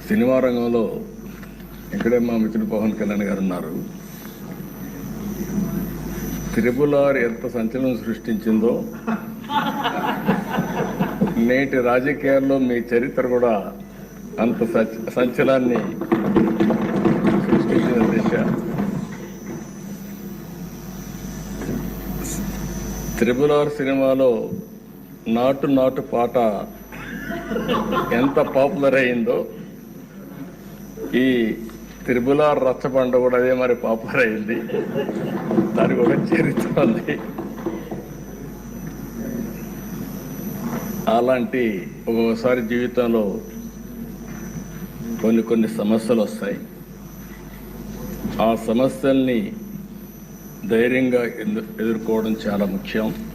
Cinema రంగంలో ఇక్కడే మా మిత్రుడు పవన్ కళ్యాణ్ గారు ఉన్నారు. త్రిబుల్-ఆర్ ఎంత సంచలనం సృష్టించిందో నేటి రాజకీయాల్లో మీ చరిత్ర కూడా అంత సంచలనాన్ని సృష్టించిన దిశ. త్రిబుల్-ఆర్ సినిమాలో నాటు నాటు పాట ఎంత పాపులర్ అయిందో ఈ త్రిబుల్-ఆర్ రచ్చబండ కూడా అదే మరి పాపులర్ అయింది. దానికి ఒక చరిత్ర ఉంది. అలాంటి ఒక్కొక్కసారి జీవితంలో కొన్ని సమస్యలు వస్తాయి. ఆ సమస్యల్ని ధైర్యంగా ఎదుర్కోవడం చాలా ముఖ్యం.